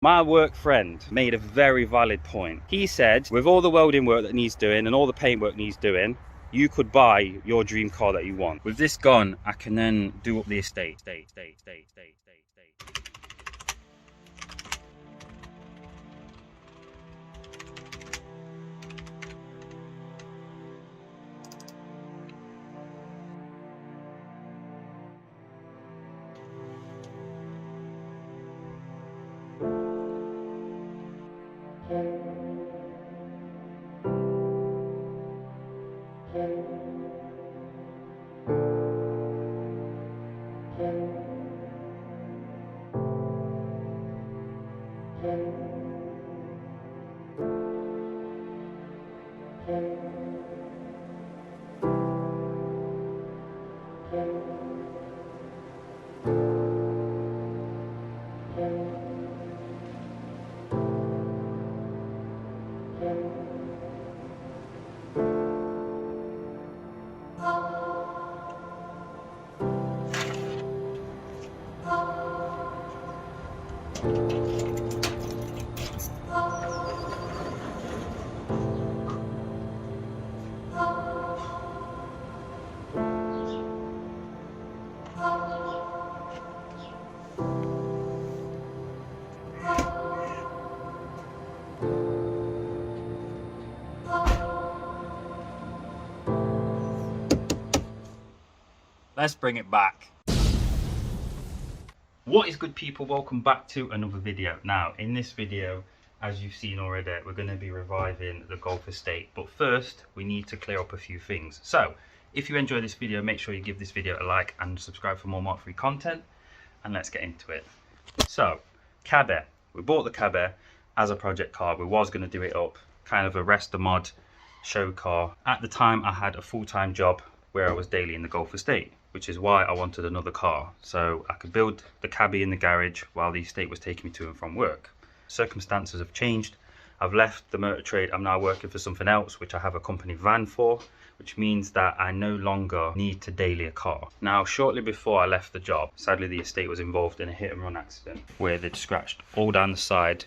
My work friend made a very valid point. He said, with all the welding work that needs doing and all the paint work needs doing, you could buy your dream car that you want. With this gone, I can then do up the estate. Let's bring it back. What is good, people? Welcome back to another video. Now in this video, as you've seen already, we're going to be reviving the Golf Estate, but first we need to clear up a few things. So if you enjoy this video, make sure you give this video a like and subscribe for more Mark III content, and let's get into it. So Cabby, we bought the Cabby as a project car. We was going to do it up, kind of a rest the mod show car. At the time I had a full-time job where I was daily in the Golf Estate, which is why I wanted another car, so I could build the Cabby in the garage while the estate was taking me to and from work. Circumstances have changed. I've left the motor trade. I'm now working for something else, which I have a company van for, which means that I no longer need to daily a car. Now, shortly before I left the job, sadly the estate was involved in a hit and run accident where they'd scratched all down the side,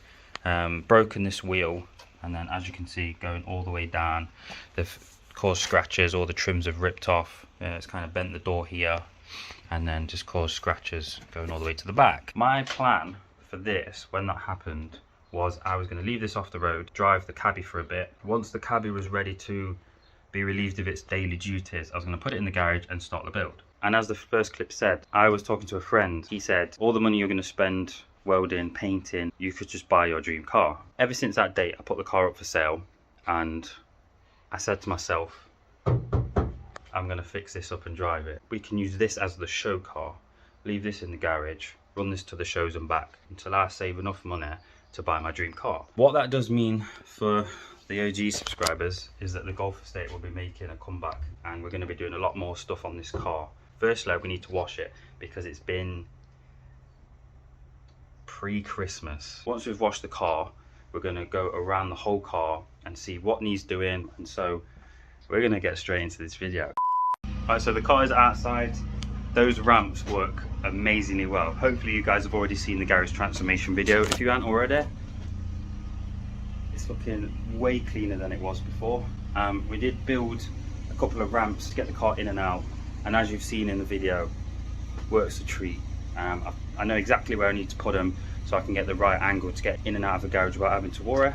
broken this wheel, and then as you can see going all the way down, they've caused scratches. All the trims have ripped off. It's kind of bent the door here, and then just caused scratches going all the way to the back. My plan for this, when that happened, was I was going to leave this off the road, drive the Cabby for a bit. Once the Cabby was ready to be relieved of its daily duties, I was going to put it in the garage and start the build. And as the first clip said, I was talking to a friend. He said, all the money you're going to spend welding, painting, you could just buy your dream car. Ever since that date, I put the car up for sale, and I said to myself, I'm going to fix this up and drive it. We can use this as the show car, leave this in the garage, run this to the shows and back until I save enough money to buy my dream car. What that does mean for the OG subscribers is that the Golf Estate will be making a comeback, and we're going to be doing a lot more stuff on this car. Firstly, we need to wash it because it's been pre-Christmas. Once we've washed the car, we're going to go around the whole car and see what needs doing, and so we're going to get straight into this video. Alright, so the car is outside. Those ramps work amazingly well. Hopefully you guys have already seen the garage transformation video. If you haven't already, it's looking way cleaner than it was before. We did build a couple of ramps to get the car in and out, and as you've seen in the video, works a treat. I know exactly where I need to put them so I can get the right angle to get in and out of the garage without having to worry.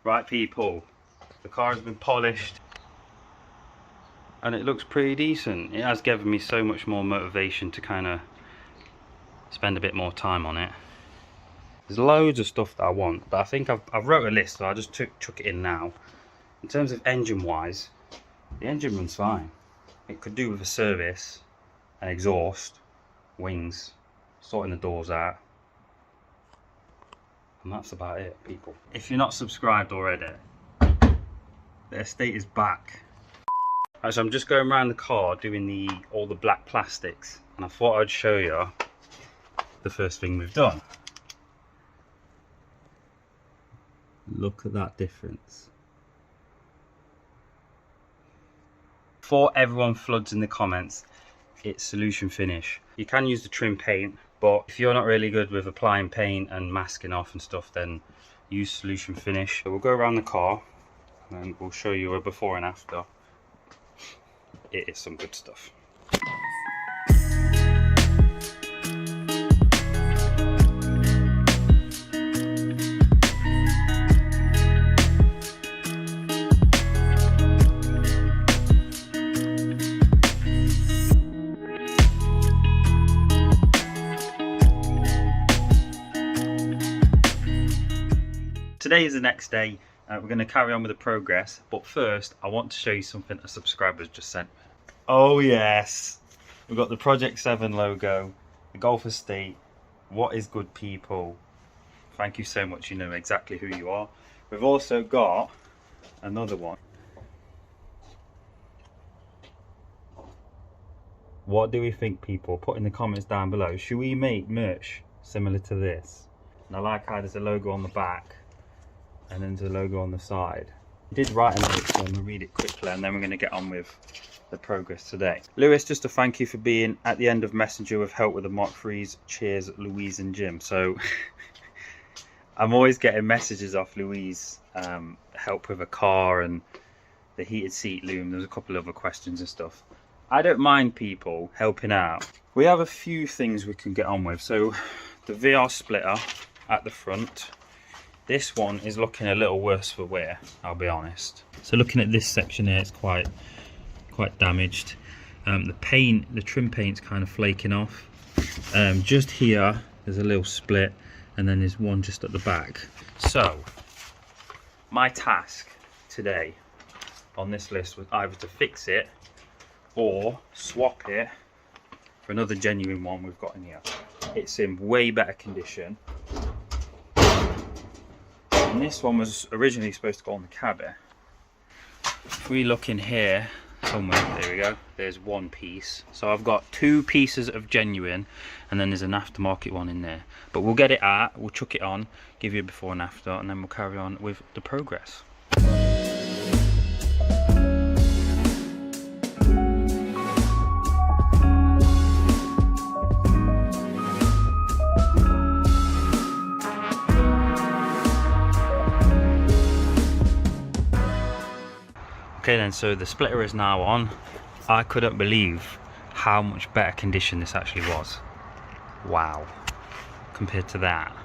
Right people, the car has been polished and it looks pretty decent. It has given me so much more motivation to kind of spend a bit more time on it. There's loads of stuff that I want, but I think I've wrote a list, so I just chuck it in now. In terms of engine wise, the engine runs fine. It could do with a service, an exhaust, wings, sorting the doors out, and that's about it, people. If you're not subscribed already, the estate is back. Right, so I'm just going around the car doing all the black plastics, and I thought I'd show you the first thing we've done. Look at that difference. Before everyone floods in the comments, it's solution finish. You can use the trim paint, but if you're not really good with applying paint and masking off and stuff, then use solution finish. So we'll go around the car and we'll show you a before and after. It is some good stuff. Today is the next day. We're going to carry on with the progress, but first I want to show you something a subscriber's just sent me. Oh yes, we've got the Project 7 logo, the Golf Estate. What is good, people? Thank you so much, you know exactly who you are. We've also got another one. What do we think, people? Put in the comments down below. Should we make merch similar to this? And I like how there's a logo on the back and then there's a logo on the side. I did write a note, so I'm going to read it quickly and then we're going to get on with the progress today. Lewis, just to thank you for being at the end of Messenger with help with the Mark III's. Cheers, Louise and Jim. So I'm always getting messages off Louise, help with a car and the heated seat loom. There's a couple of other questions and stuff. I don't mind people helping out. We have a few things we can get on with. So the VR splitter at the front. This one is looking a little worse for wear, I'll be honest. So looking at this section here, it's quite damaged. The trim paint's kind of flaking off. Just here, there's a little split, and then there's one just at the back. So, my task today on this list was either to fix it or swap it for another genuine one we've got in here. It's in way better condition. And this one was originally supposed to go on the cabin. If we look in here somewhere, there we go, there's one piece. So I've got two pieces of genuine and then there's an aftermarket one in there. But we'll get it out, we'll chuck it on, give you a before and after, and then we'll carry on with the progress. Okay then, so the splitter is now on. I couldn't believe how much better condition this actually was. Wow. Compared to that.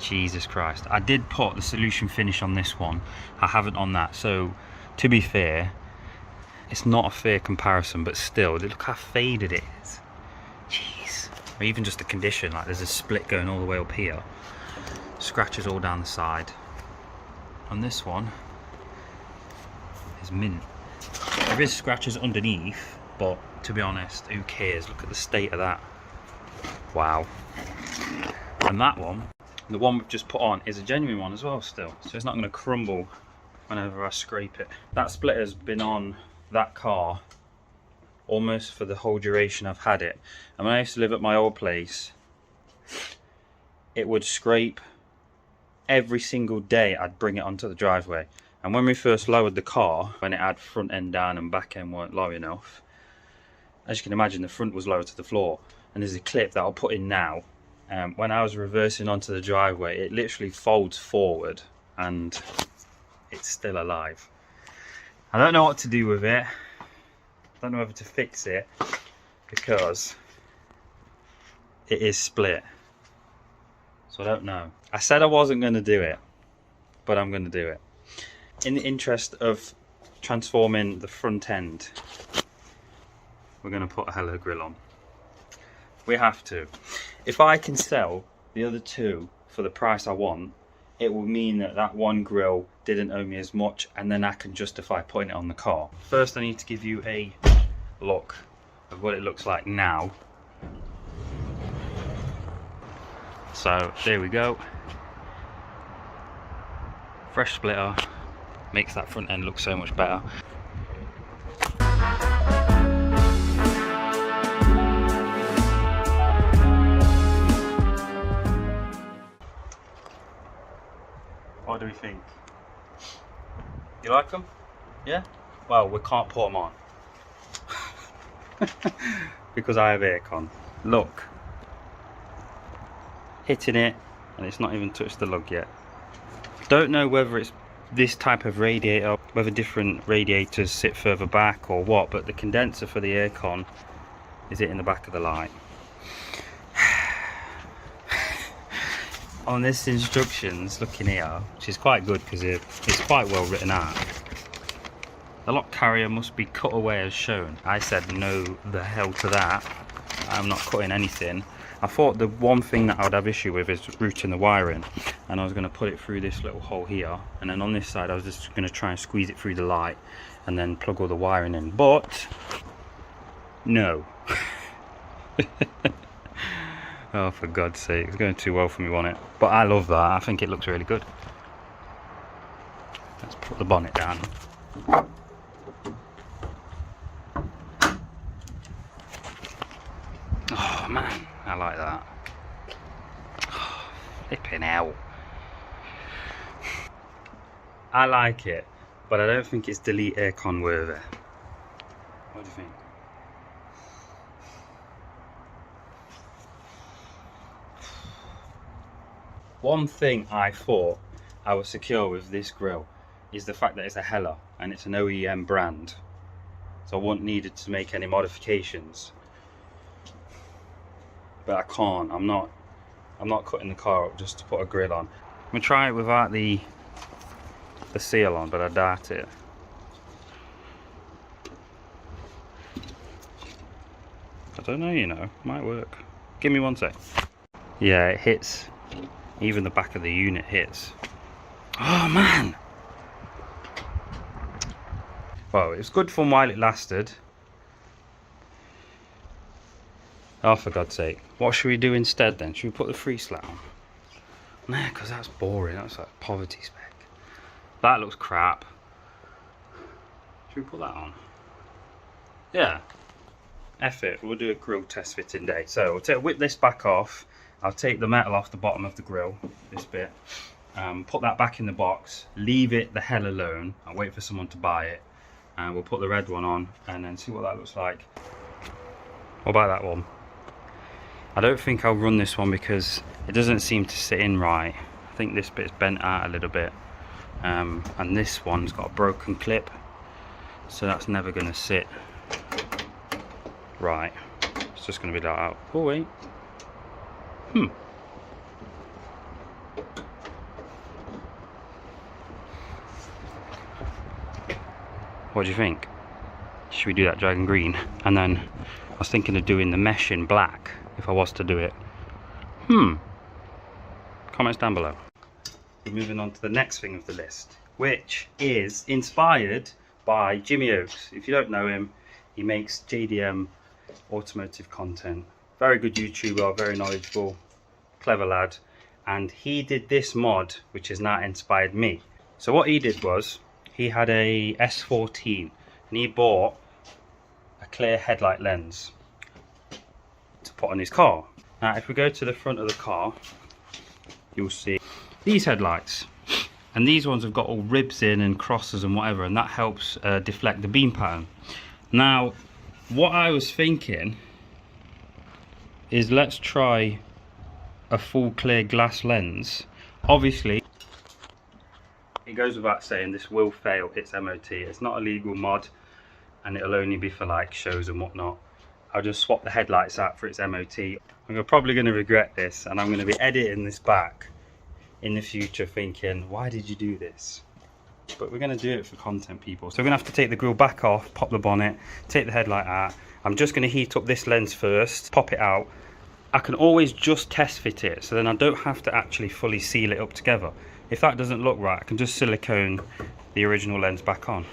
Jesus Christ. I did put the solution finish on this one. I haven't on that. So, to be fair, it's not a fair comparison, but still, look how faded it is. Jeez. Or even just the condition, like there's a split going all the way up here. Scratches all down the side. On this one, is mint. There is scratches underneath, but to be honest, who cares? Look at the state of that. Wow. And that one, the one we've just put on, is a genuine one as well still, so it's not going to crumble whenever I scrape it. That splitter's been on that car almost for the whole duration I've had it, and when I used to live at my old place, it would scrape every single day. I'd bring it onto the driveway. And when we first lowered the car, when it had front end down and back end weren't low enough, as you can imagine, the front was lower to the floor. And there's a clip that I'll put in now. When I was reversing onto the driveway, it literally folds forward and it's still alive. I don't know what to do with it. I don't know whether to fix it because it is split. So I don't know. I said I wasn't going to do it. but I'm going to do it. In the interest of transforming the front end, we're going to put a hella grill on. We have to. If I can sell the other two for the price I want, it will mean that that one grill didn't owe me as much, and then I can justify putting it on the car. First I need to give you a look of what it looks like now. So there we go. Fresh splitter makes that front end look so much better. What do we think? You like them? Yeah? Well, we can't put them on because I have aircon. Look, hitting it and it's not even touched the lug yet. Don't know whether it's this type of radiator, whether different radiators sit further back or what, but the condenser for the aircon is it in the back of the light. On this instructions, looking here, which is quite good because it's quite well written out, the lock carrier must be cut away as shown. I said no the hell to that. I'm not cutting anything. I thought the one thing that I would have issue with is routing the wiring, and I was going to put it through this little hole here, and then on this side I was just going to try and squeeze it through the light and then plug all the wiring in, but no. Oh, for God's sake, it's going too well for me, wasn't it? But I love that. I think it looks really good. Let's put the bonnet down. Oh man, I like that. Oh, flipping hell. I like it, but I don't think it's delete aircon worthy. What do you think? One thing I thought I was secure with this grill is the fact that it's a Hella and it's an OEM brand, so I wouldn't need to make any modifications. But I can't. I'm not cutting the car up just to put a grill on. I'm gonna try it without the seal on, but I doubt it. I don't know, you know, might work. Give me one sec. Yeah, it hits. Even the back of the unit hits. Oh man! Well, it was good fun while it lasted. Oh, for God's sake. What should we do instead then? Should we put the free slat on? Nah, because that's boring. That's like poverty spec. That looks crap. Should we put that on? Yeah. F it. We'll do a grill test fitting day. So we'll whip this back off. I'll take the metal off the bottom of the grill, this bit, put that back in the box, leave it the hell alone. I'll wait for someone to buy it, and we'll put the red one on and then see what that looks like. What about that one? I don't think I'll run this one because it doesn't seem to sit in right. I think this bit's bent out a little bit, and this one's got a broken clip, so that's never going to sit right. It's just going to be like out. Oh wait. What do you think? Should we do that dragon green? And then I was thinking of doing the mesh in black if I was to do it. Comments down below. We're moving on to the next thing of the list, which is inspired by Jimmy Oakes. If you don't know him, he makes JDM automotive content. Very good YouTuber, very knowledgeable, clever lad, and he did this mod which has now inspired me. So what he did was he had a S14 and he bought a clear headlight lens to put on his car. Now if we go to the front of the car, you'll see these headlights, and these ones have got all ribs in and crosses and whatever, and that helps deflect the beam pattern. Now what I was thinking is let's try a full clear glass lens. Obviously it goes without saying this will fail its MOT. It's not a legal mod and it'll only be for like shows and whatnot. I'll just swap the headlights out for its MOT. I'm probably going to regret this, and I'm going to be editing this back in the future thinking, why did you do this? But we're going to do it for content, people. So we're going to have to take the grille back off, pop the bonnet, take the headlight out. I'm just going to heat up this lens first, pop it out. I can always just test fit it, so then I don't have to actually fully seal it up together. If that doesn't look right, I can just silicone the original lens back on.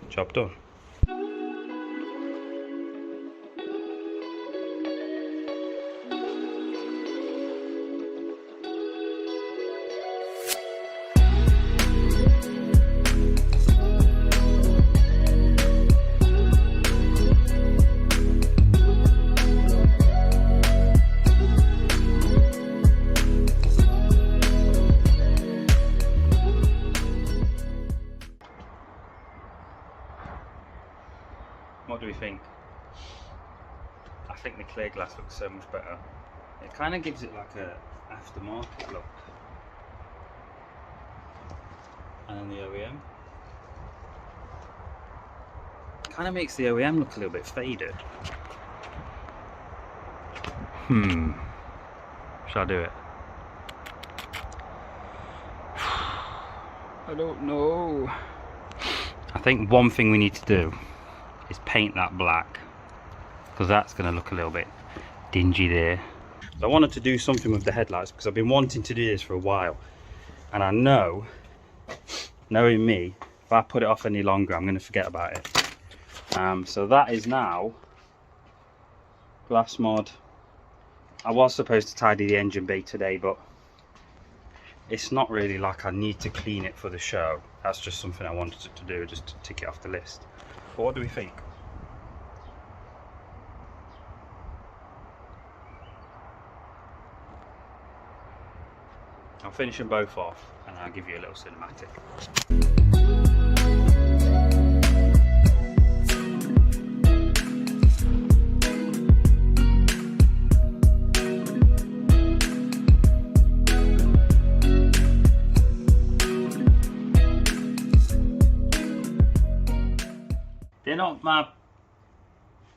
Job done. What do we think? I think the clear glass looks so much better. It kind of gives it like a aftermarket look. And then the OEM. Kind of makes the OEM look a little bit faded. Shall I do it? I don't know. I think one thing we need to do is paint that black, because that's going to look a little bit dingy there. So I wanted to do something with the headlights because I've been wanting to do this for a while, and I know, knowing me, if I put it off any longer I'm going to forget about it. So that is now glass mod. I was supposed to tidy the engine bay today, but it's not really like I need to clean it for the show. That's just something I wanted to do, just to tick it off the list. But what do we think? I'll finish them both off and I'll give you a little cinematic. They're not my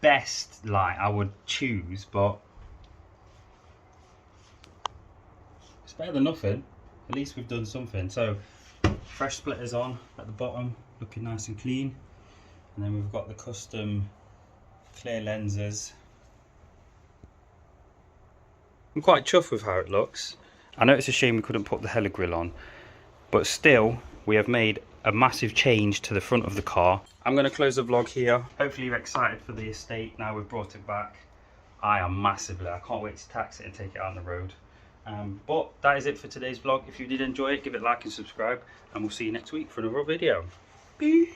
best light I would choose, but it's better than nothing. At least we've done something. So fresh splitters on at the bottom, looking nice and clean, and then we've got the custom clear lenses. I'm quite chuffed with how it looks. I know it's a shame we couldn't put the heli grill on, but still we have made a massive change to the front of the car. I'm going to close the vlog here. Hopefully you're excited for the estate now we've brought it back. I am massively. I can't wait to tax it and take it out on the road. But that is it for today's vlog. If you did enjoy it, give it a like and subscribe, and we'll see you next week for another video. Peace.